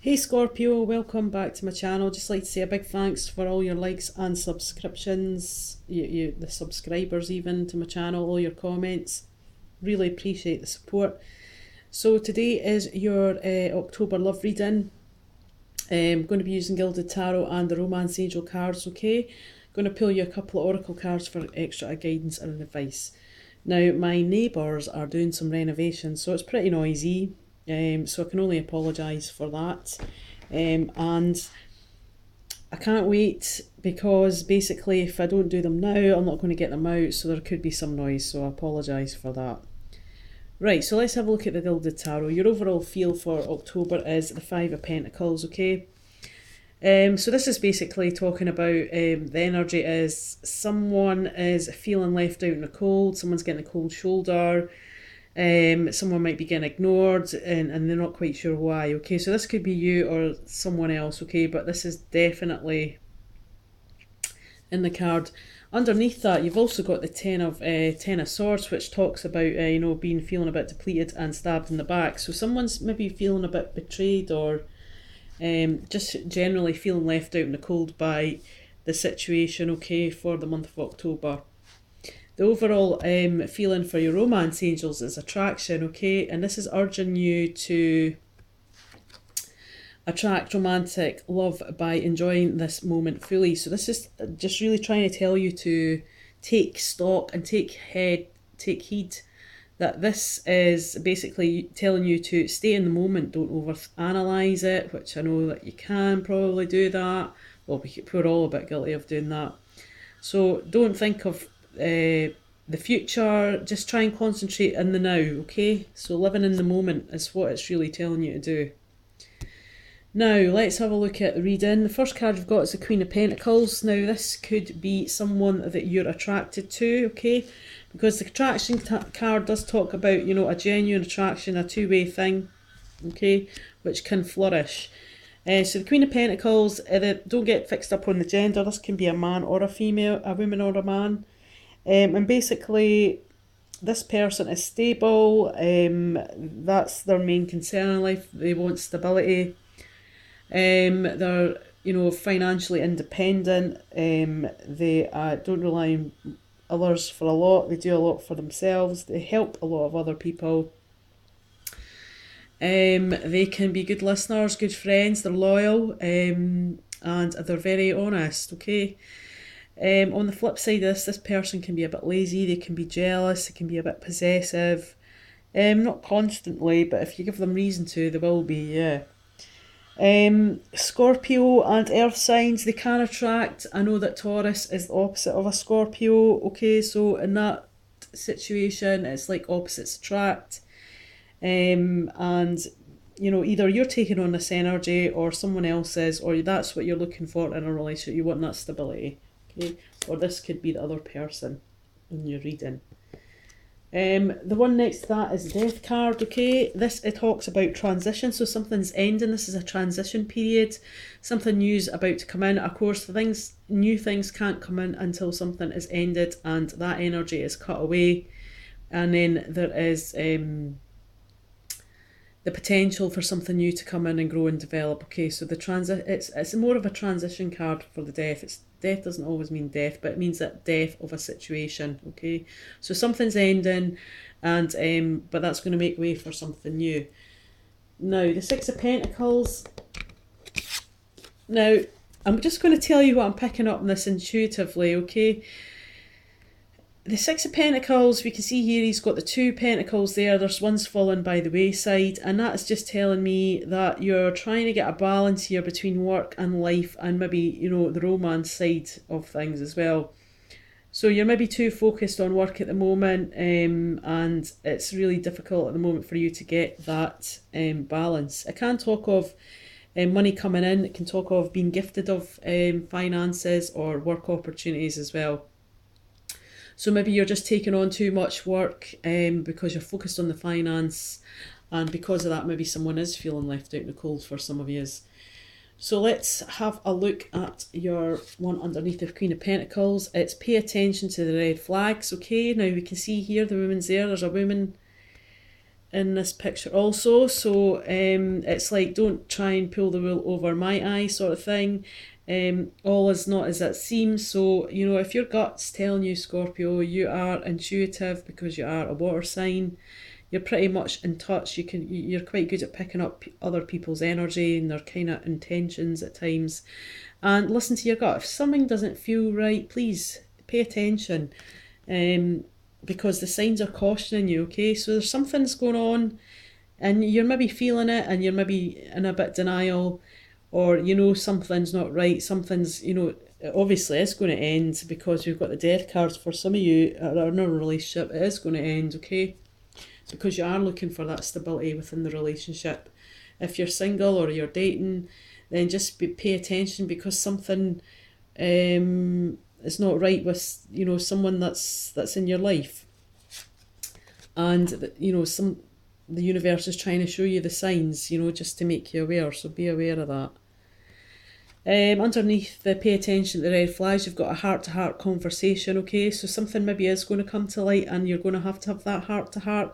Hey Scorpio, welcome back to my channel. Just like to say a big thanks for all your likes and subscriptions, the subscribers even to my channel, all your comments. Really appreciate the support. So today is your October love reading. I'm going to be using Gilded Tarot and the Romance Angel cards, okay? Going to pull you a couple of oracle cards for extra guidance and advice. Now, my neighbours are doing some renovations, so it's pretty noisy, so I can only apologise for that. And I can't wait because basically if I don't do them now, I'm not going to get them out, so there could be some noise, so I apologise for that. Right, so let's have a look at the Gilded Tarot. Your overall feel for October is the Five of Pentacles, okay? So this is basically talking about the energy is someone is feeling left out in the cold, someone's getting a cold shoulder, someone might be getting ignored and they're not quite sure why, okay? So this could be you or someone else, okay? But this is definitely in the card. Underneath that, you've also got the Ten of Swords, which talks about being feeling a bit depleted and stabbed in the back. So someone's maybe feeling a bit betrayed or just generally feeling left out in the cold by the situation, okay, for the month of October. The overall feeling for your romance angels is attraction, okay, and this is urging you to attract romantic love by enjoying this moment fully. So this is just really trying to tell you to take stock and take heed that this is basically telling you to stay in the moment, don't overanalyze it, which I know that you can probably do that. Well, we're all a bit guilty of doing that. So don't think of the future, just try and concentrate in the now, okay? So living in the moment is what it's really telling you to do. Now, let's have a look at the reading. The first card you've got is the Queen of Pentacles. Now, this could be someone that you're attracted to, okay? Because the attraction card does talk about, a genuine attraction, a two-way thing, okay, which can flourish. So the Queen of Pentacles, don't get fixed up on the gender. This can be a man or a female, a woman or a man. And basically, this person is stable. That's their main concern in life. They want stability. They're, financially independent. They don't rely on others for a lot. They do a lot for themselves. They help a lot of other people. They can be good listeners, good friends. They're loyal, and they're very honest, okay? On the flip side of this person can be a bit lazy. They can be jealous. They can be a bit possessive. Not constantly, but if you give them reason to, they will be, yeah. Scorpio and earth signs, they can attract. I know that Taurus is the opposite of a Scorpio, okay, so in that situation it's like opposites attract, and either you're taking on this energy or someone else is, or that's what you're looking for in a relationship. You want that stability, okay, or this could be the other person in your reading. The one next to that is the Death card, okay? It talks about transition, so something's ending. This is a transition period. Something new's about to come in. Of course, new things can't come in until something is ended and that energy is cut away. And then there is the potential for something new to come in and grow and develop. Okay, so it's more of a transition card for the Death. Death doesn't always mean death, but it means that death of a situation, okay? So something's ending, and but that's going to make way for something new. Now, the Six of Pentacles. Now, I'm just going to tell you what I'm picking up on this intuitively, okay? The Six of Pentacles, we can see here he's got the two pentacles there. There's one's fallen by the wayside, and that's just telling me that you're trying to get a balance here between work and life and maybe, the romance side of things as well. So you're maybe too focused on work at the moment, and it's really difficult at the moment for you to get that balance. I can talk of money coming in. It can talk of being gifted of finances or work opportunities as well. So maybe you're just taking on too much work because you're focused on the finance, and because of that maybe someone is feeling left out in the cold for some of you. So let's have a look at your one underneath the Queen of Pentacles. It's pay attention to the red flags, okay? Now we can see here the woman's there. There's a woman in this picture also. So it's like, don't try and pull the wool over my eye sort of thing. All is not as it seems. So, you know, if your gut's telling you, Scorpio, you are intuitive because you are a water sign. You're pretty much in touch. You're quite good at picking up other people's energy and their kind of intentions at times. And listen to your gut. If something doesn't feel right, please pay attention. Because the signs are cautioning you, okay? So there's something's going on and you're maybe feeling it and you're maybe in a bit denial, or you know something's not right, something's, you know, obviously it's going to end because we've got the death cards. For some of you that are in a relationship, it is going to end, okay? Because you are looking for that stability within the relationship. If you're single or you're dating, then just pay attention, because something is not right with, you know, someone that's in your life, and you know, the universe is trying to show you the signs, you know, just to make you aware. So be aware of that. Underneath the pay attention to the red flags, you've got a heart-to-heart conversation, okay? So something maybe is going to come to light and you're going to have that heart-to-heart.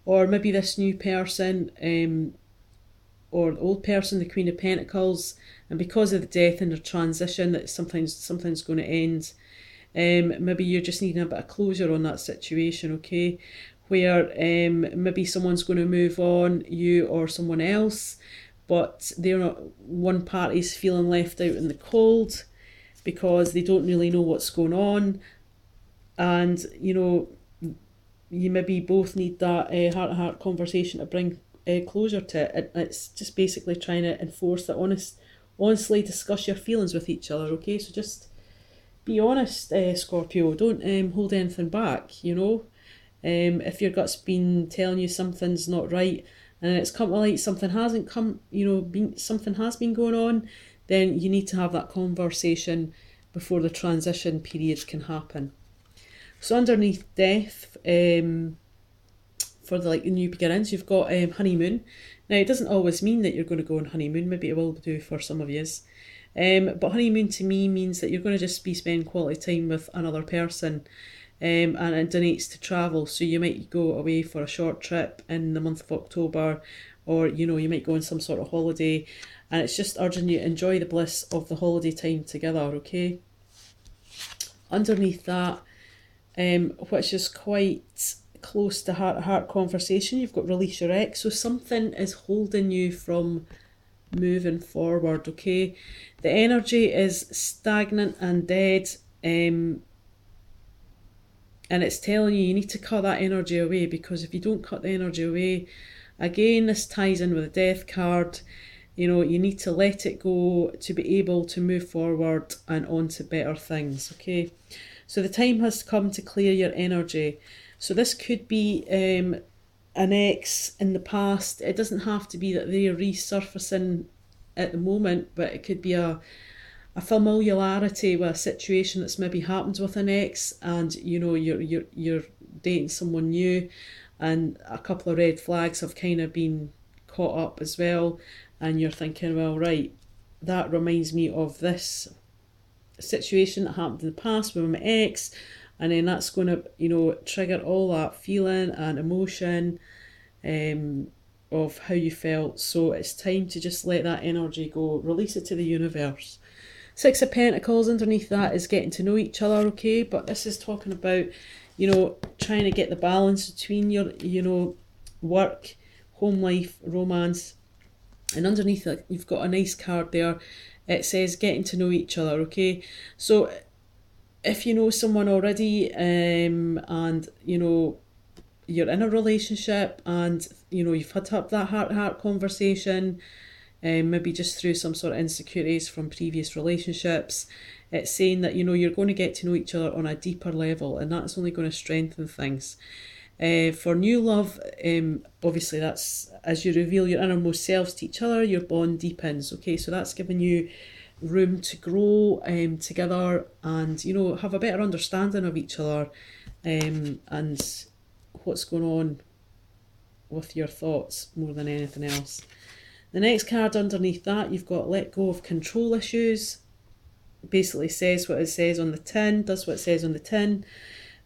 Or maybe this new person, or the old person, the Queen of Pentacles, and because of the death and the transition, that something's going to end. Maybe you're just needing a bit of closure on that situation, okay? Where maybe someone's going to move on, you or someone else, but they're not, one party's feeling left out in the cold because they don't really know what's going on, and you know, you maybe both need that heart-to-heart conversation to bring closure to it. It's just basically trying to enforce that honestly discuss your feelings with each other, okay? So just be honest, Scorpio. Don't hold anything back, you know? If your gut's been telling you something's not right and it's come to light, something hasn't come, you know, something has been going on, then you need to have that conversation before the transition period can happen. So underneath death, for the new beginnings, you've got honeymoon. Now, it doesn't always mean that you're going to go on honeymoon. Maybe it will do for some of yous. But honeymoon to me means that you're going to just be spending quality time with another person. And it donates to travel. So you might go away for a short trip in the month of October, or you know, you might go on some sort of holiday, and it's just urging you to enjoy the bliss of the holiday time together, okay? Underneath that, which is quite close to heart-to-heart conversation, you've got release your ex. So something is holding you from moving forward, okay? The energy is stagnant and dead, and it's telling you need to cut that energy away, because if you don't cut the energy away, again, this ties in with the death card, you know, you need to let it go to be able to move forward and on to better things, okay? So the time has come to clear your energy. So this could be an ex in the past. It doesn't have to be that they're resurfacing at the moment, but it could be a familiarity with a situation that's maybe happened with an ex, and you know, you're dating someone new, and a couple of red flags have kind of been caught up as well, and you're thinking, well, right, that reminds me of this situation that happened in the past with my ex, and then that's going to, you know, trigger all that feeling and emotion of how you felt. So it's time to just let that energy go, release it to the universe. Six of Pentacles underneath that is getting to know each other, okay? But this is talking about, you know, trying to get the balance between your, you know, work, home life, romance. And underneath it, you've got a nice card there. It says getting to know each other, okay? So if you know someone already, and, you know, you're in a relationship and, you know, you've had to have that heart-to-heart conversation, maybe just through some sort of insecurities from previous relationships, it's saying that, you know, you're going to get to know each other on a deeper level, and that's only going to strengthen things. For new love, obviously that's as you reveal your innermost selves to each other, your bond deepens, okay? So that's giving you room to grow together, and, you know, have a better understanding of each other, and what's going on with your thoughts more than anything else. The next card underneath that, you've got let go of control issues. Basically says what it says on the tin, does what it says on the tin.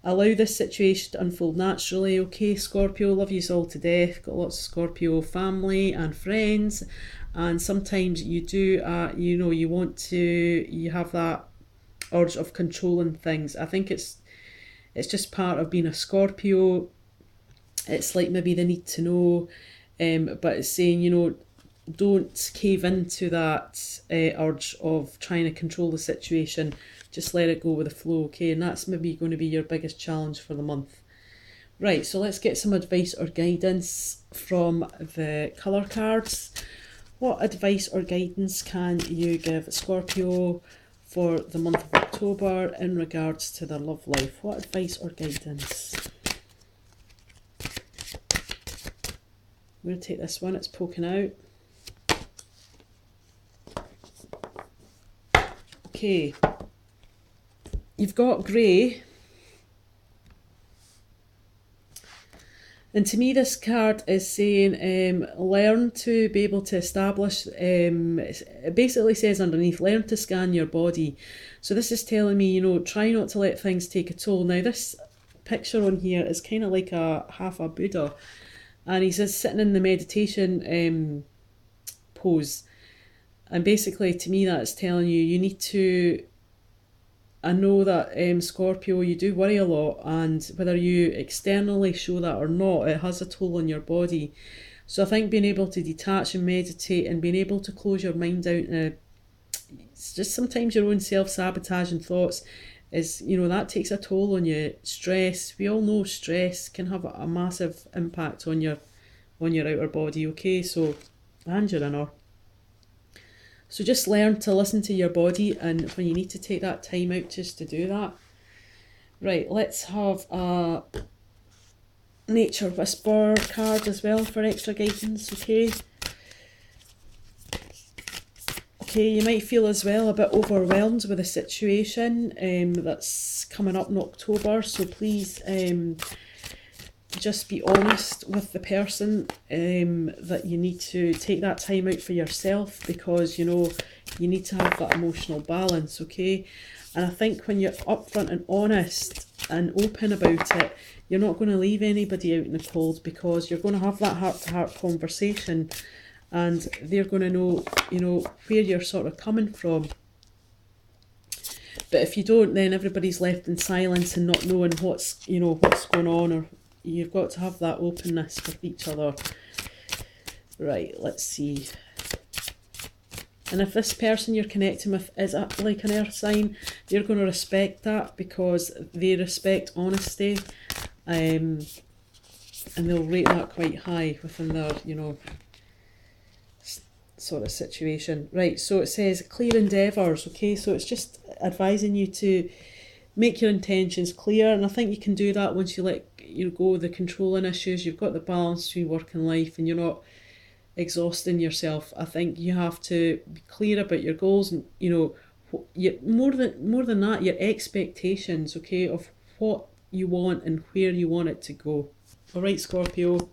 Allow this situation to unfold naturally, okay, Scorpio? Love yous all to death. Got lots of Scorpio family and friends, and sometimes you do, you know, you have that urge of controlling things. I think it's just part of being a Scorpio. It's like maybe the need to know, but it's saying, you know, don't cave into that urge of trying to control the situation. Just let it go with the flow, okay? And that's maybe going to be your biggest challenge for the month. Right, so let's get some advice or guidance from the colour cards. What advice or guidance can you give Scorpio for the month of October in regards to their love life? What advice or guidance? I'm going to take this one, it's poking out. Okay, you've got grey. And to me, this card is saying, learn to be able to establish, it basically says underneath, learn to scan your body. So this is telling me, you know, try not to let things take a toll. Now, this picture on here is kind of like half a Buddha. And he's just sitting in the meditation pose. And basically, to me, that's telling you, you need to... I know that Scorpio, you do worry a lot, and whether you externally show that or not, it has a toll on your body. So I think being able to detach and meditate and being able to close your mind out, it's just sometimes your own self-sabotaging thoughts is, you know, that takes a toll on you. Stress, we all know stress can have a massive impact on your outer body, okay? So, and your inner. So just learn to listen to your body, and when you need to take that time out just to do that. Right, let's have a Nature Whisper card as well for extra guidance, okay? Okay, you might feel as well a bit overwhelmed with the situation that's coming up in October, so please just be honest with the person that you need to take that time out for yourself, because, you know, you need to have that emotional balance, okay? And I think when you're upfront and honest and open about it, you're not going to leave anybody out in the cold, because you're going to have that heart-to-heart conversation, and they're going to know, you know, where you're sort of coming from. But if you don't, then everybody's left in silence and not knowing what's going on, or you've got to have that openness with each other. Right, let's see. And if this person you're connecting with is like an earth sign, you're going to respect that, because they respect honesty, and they'll rate that quite high within their, you know, sort of situation. Right, so it says clear endeavours, okay? So it's just advising you to make your intentions clear, and I think you can do that once you let go of the controlling issues. You've got the balance between work and life, and you're not exhausting yourself. I think you have to be clear about your goals, and, you know, more than that, your expectations, okay, of what you want and where you want it to go. All right, Scorpio.